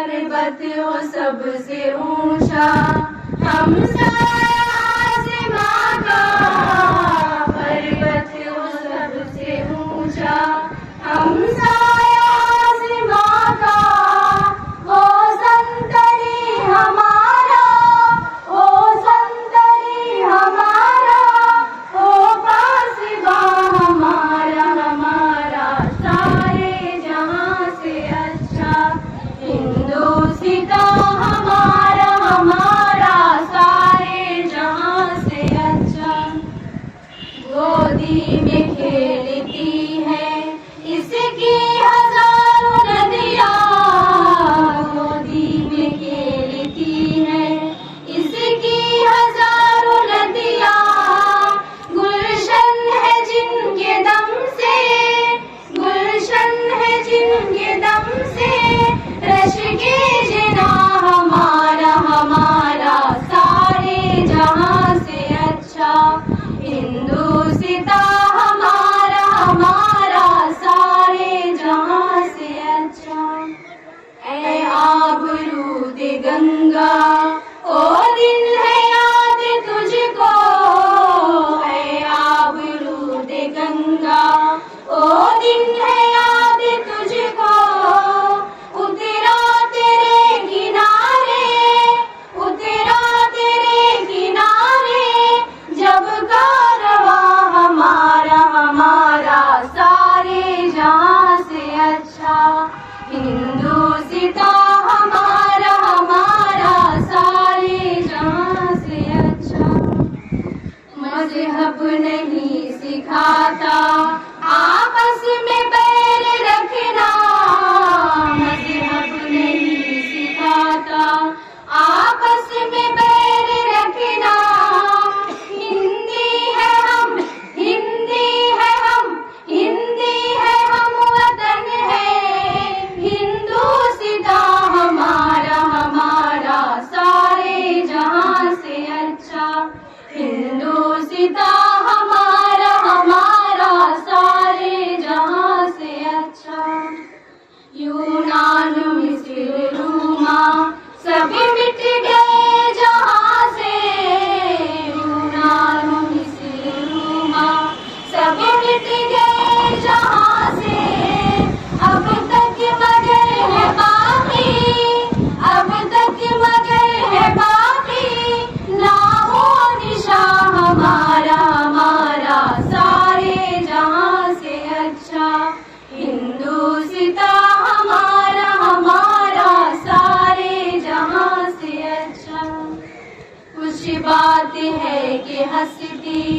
पर्वत हो सबसे ऊंचा, हम आसमां का। पर्वत हो सबसे ऊंचा, हम आसमां का। वो संतरी हमारा, वो संतरी हमारा, वो पासबा हमारा, हमारा सारे जहां से अच्छा। हिंदुस्तां हमारा, हमारा सारे जहां से अच्छा। गोदी में खेलती है इसकी हजारों नदियां, गोदी में खेलती है इसकी हजारों नदियां। गुलशन है जिनके दम से, गुलशन है जिनके दम से, रश के जना हमारा, हमारा सारे जहां से अच्छा। हिंदुस्तां हमारा, हमारा सारे जहां से अच्छा। ऐ आबरूद गंगा ओ दिन है याद तुझको, ऐ आबरूद गंगा ओ दिन है याद तुझको। उतरा तेरे किनारे, उतरा तेरे किनारे, जब कारवां हमारा, हमारा सारे जहां से अच्छा। हिंदुस्तां हमारा, हमारा सारे जहां से अच्छा। मजहब नहीं सिखाता आपस में बैर रखना, मजहब नहीं सिखाता आपस में बैर रखना। हिंदी है हम, हिंदी है हम, हिंदी है हम, वतन है हिंदुस्तां हमारा, हमारा सारे जहां से अच्छा। हिंदुस्तां हमारा, हमारा सारे जहां से अच्छा। यूनान मिस्र रोमा सब मिट गए जहां से, यूनान मिस्र रोमा सब मिट गए जहां से। अब तक मगर है बाकी, अब तक मगर है बाकी, नामो निशान हमारा, हमारा सारे जहां से अच्छा। हिंदुस्तां हमारा, हमारा सारे जहां से अच्छा। कुछ बात है कि हंसती